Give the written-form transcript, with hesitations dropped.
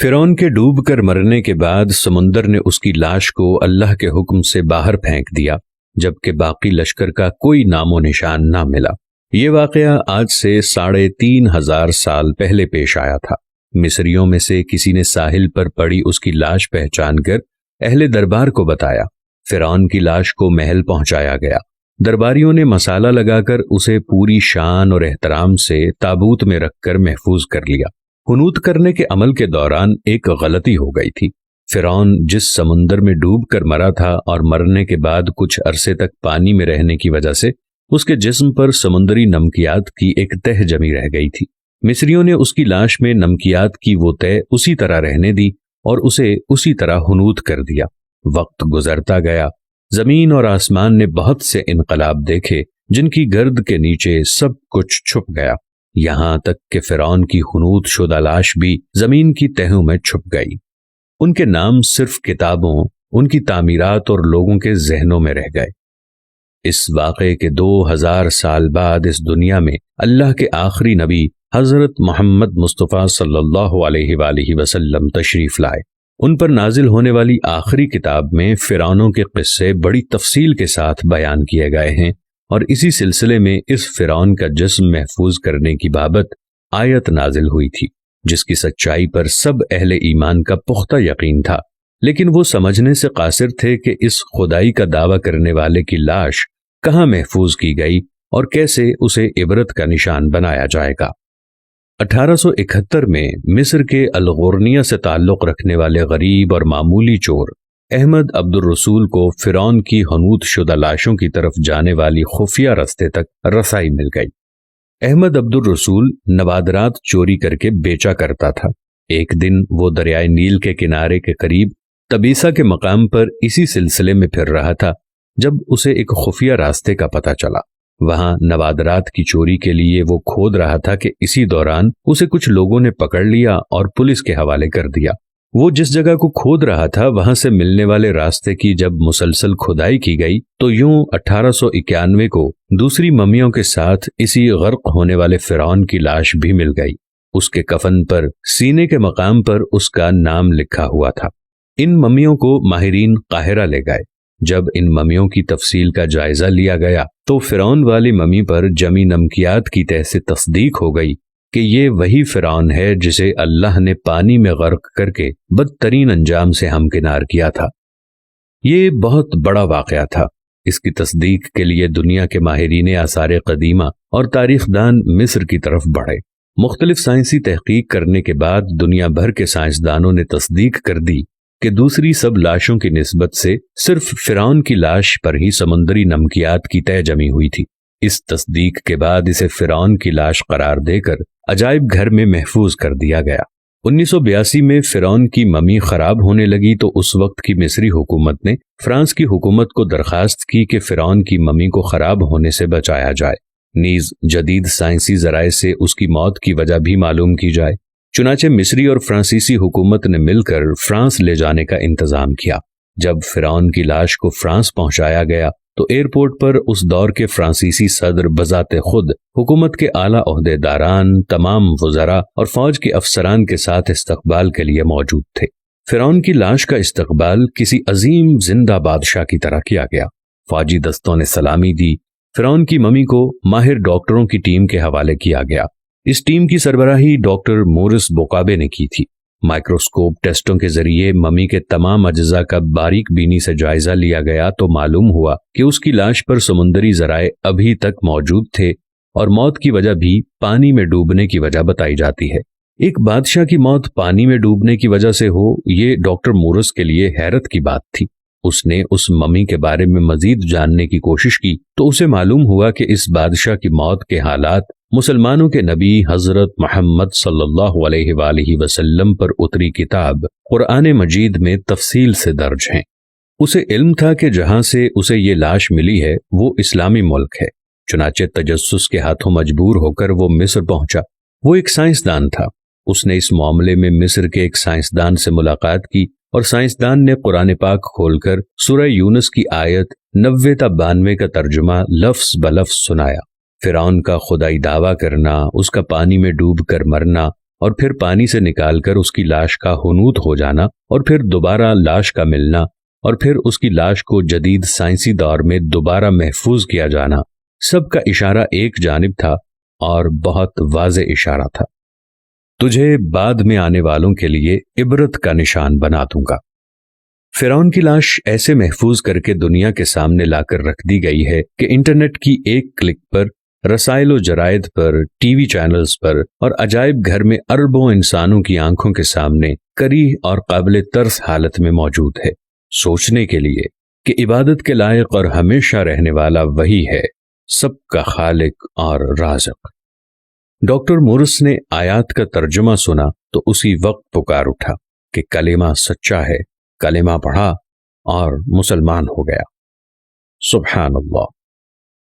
فرعون کے ڈوب کر مرنے کے بعد سمندر نے اس کی لاش کو اللہ کے حکم سے باہر پھینک دیا، جبکہ باقی لشکر کا کوئی نام و نشان نہ ملا۔ یہ واقعہ آج سے 3500 سال پہلے پیش آیا تھا۔ مصریوں میں سے کسی نے ساحل پر پڑی اس کی لاش پہچان کر اہل دربار کو بتایا۔ فرعون کی لاش کو محل پہنچایا گیا۔ درباریوں نے مسالہ لگا کر اسے پوری شان اور احترام سے تابوت میں رکھ کر محفوظ کر لیا۔ حنوط کرنے کے عمل کے دوران ایک غلطی ہو گئی تھی۔ فرعون جس سمندر میں ڈوب کر مرا تھا اور مرنے کے بعد کچھ عرصے تک پانی میں رہنے کی وجہ سے اس کے جسم پر سمندری نمکیات کی ایک تہ جمی رہ گئی تھی۔ مصریوں نے اس کی لاش میں نمکیات کی وہ تہ اسی طرح رہنے دی اور اسے اسی طرح حنوط کر دیا۔ وقت گزرتا گیا، زمین اور آسمان نے بہت سے انقلاب دیکھے جن کی گرد کے نیچے سب کچھ چھپ گیا، یہاں تک کہ فرعون کی حنوط شدہ لاش بھی زمین کی تہوں میں چھپ گئی۔ ان کے نام صرف کتابوں، ان کی تعمیرات اور لوگوں کے ذہنوں میں رہ گئے۔ اس واقعے کے 2000 سال بعد اس دنیا میں اللہ کے آخری نبی حضرت محمد مصطفیٰ صلی اللہ علیہ وآلہ وسلم تشریف لائے۔ ان پر نازل ہونے والی آخری کتاب میں فرعونوں کے قصے بڑی تفصیل کے ساتھ بیان کیے گئے ہیں، اور اسی سلسلے میں اس فرعون کا جسم محفوظ کرنے کی بابت آیت نازل ہوئی تھی، جس کی سچائی پر سب اہل ایمان کا پختہ یقین تھا، لیکن وہ سمجھنے سے قاصر تھے کہ اس خدائی کا دعویٰ کرنے والے کی لاش کہاں محفوظ کی گئی اور کیسے اسے عبرت کا نشان بنایا جائے گا۔ 1871 میں مصر کے الغورنیہ سے تعلق رکھنے والے غریب اور معمولی چور احمد عبد الرسول کو فرعون کی حنوط شدہ لاشوں کی طرف جانے والی خفیہ رستے تک رسائی مل گئی۔ احمد عبد الرسول نوادرات چوری کر کے بیچا کرتا تھا۔ ایک دن وہ دریائے نیل کے کنارے کے قریب تبیسا کے مقام پر اسی سلسلے میں پھر رہا تھا جب اسے ایک خفیہ راستے کا پتہ چلا۔ وہاں نوادرات کی چوری کے لیے وہ کھود رہا تھا کہ اسی دوران اسے کچھ لوگوں نے پکڑ لیا اور پولیس کے حوالے کر دیا۔ وہ جس جگہ کو کھود رہا تھا وہاں سے ملنے والے راستے کی جب مسلسل کھدائی کی گئی تو یوں 1891 کو دوسری ممیوں کے ساتھ اسی غرق ہونے والے فرعون کی لاش بھی مل گئی۔ اس کے کفن پر سینے کے مقام پر اس کا نام لکھا ہوا تھا۔ ان ممیوں کو ماہرین قاہرہ لے گئے۔ جب ان ممیوں کی تفصیل کا جائزہ لیا گیا تو فرعون والی ممی پر جمی نمکیات کی تہ سے تصدیق ہو گئی کہ یہ وہی فرعون ہے جسے اللہ نے پانی میں غرق کر کے بدترین انجام سے ہمکنار کیا تھا۔ یہ بہت بڑا واقعہ تھا۔ اس کی تصدیق کے لیے دنیا کے ماہرین آثار قدیمہ اور تاریخ دان مصر کی طرف بڑھے۔ مختلف سائنسی تحقیق کرنے کے بعد دنیا بھر کے سائنسدانوں نے تصدیق کر دی کہ دوسری سب لاشوں کی نسبت سے صرف فرعون کی لاش پر ہی سمندری نمکیات کی تہ جمی ہوئی تھی۔ اس تصدیق کے بعد اسے فرعون کی لاش قرار دے کر عجائب گھر میں محفوظ کر دیا گیا۔ 1982 میں فرعون کی ممی خراب ہونے لگی تو اس وقت کی مصری حکومت نے فرانس کی حکومت کو درخواست کی کہ فرعون کی ممی کو خراب ہونے سے بچایا جائے، نیز جدید سائنسی ذرائع سے اس کی موت کی وجہ بھی معلوم کی جائے۔ چنانچہ مصری اور فرانسیسی حکومت نے مل کر فرانس لے جانے کا انتظام کیا۔ جب فرعون کی لاش کو فرانس پہنچایا گیا تو ایئرپورٹ پر اس دور کے فرانسیسی صدر بذات خود حکومت کے اعلیٰ عہدیداران، تمام وزراء اور فوج کے افسران کے ساتھ استقبال کے لیے موجود تھے۔ فرعون کی لاش کا استقبال کسی عظیم زندہ بادشاہ کی طرح کیا گیا۔ فوجی دستوں نے سلامی دی۔ فرعون کی ممی کو ماہر ڈاکٹروں کی ٹیم کے حوالے کیا گیا۔ اس ٹیم کی سربراہی ڈاکٹر مورس بوکابے نے کی تھی۔ مائکروسکوپ ٹیسٹوں کے ذریعے ممی کے تمام اجزاء کا باریک بینی سے جائزہ لیا گیا تو معلوم ہوا کہ اس کی لاش پر سمندری ذرائع ابھی تک موجود تھے اور موت کی وجہ بھی پانی میں ڈوبنے کی وجہ بتائی جاتی ہے۔ ایک بادشاہ کی موت پانی میں ڈوبنے کی وجہ سے ہو، یہ ڈاکٹر مورس کے لیے حیرت کی بات تھی۔ اس نے اس ممی کے بارے میں مزید جاننے کی کوشش کی تو اسے معلوم ہوا کہ اس بادشاہ کی موت کے حالات مسلمانوں کے نبی حضرت محمد صلی اللہ علیہ وآلہ وسلم پر اتری کتاب قرآن مجید میں تفصیل سے درج ہیں۔ اسے علم تھا کہ جہاں سے اسے یہ لاش ملی ہے وہ اسلامی ملک ہے، چنانچہ تجسس کے ہاتھوں مجبور ہو کر وہ مصر پہنچا۔ وہ ایک سائنسدان تھا۔ اس نے اس معاملے میں مصر کے ایک سائنسدان سے ملاقات کی اور سائنسدان نے قرآن پاک کھول کر سورہ یونس کی آیت 90 تا 92 کا ترجمہ لفظ بلفظ سنایا۔ فرعون کا خدائی دعویٰ کرنا، اس کا پانی میں ڈوب کر مرنا اور پھر پانی سے نکال کر اس کی لاش کا حنوط ہو جانا اور پھر دوبارہ لاش کا ملنا اور پھر اس کی لاش کو جدید سائنسی دور میں دوبارہ محفوظ کیا جانا، سب کا اشارہ ایک جانب تھا اور بہت واضح اشارہ تھا، تجھے بعد میں آنے والوں کے لیے عبرت کا نشان بنا دوں گا۔ فرعون کی لاش ایسے محفوظ کر کے دنیا کے سامنے لا کر رکھ دی گئی ہے کہ انٹرنیٹ کی ایک کلک پر، رسائل و جرائد پر، ٹی وی چینلز پر اور عجائب گھر میں اربوں انسانوں کی آنکھوں کے سامنے کری اور قابل ترس حالت میں موجود ہے، سوچنے کے لیے کہ عبادت کے لائق اور ہمیشہ رہنے والا وہی ہے، سب کا خالق اور رازق۔ ڈاکٹر مورس نے آیات کا ترجمہ سنا تو اسی وقت پکار اٹھا کہ کلمہ سچا ہے، کلمہ پڑھا اور مسلمان ہو گیا۔ سبحان اللہ۔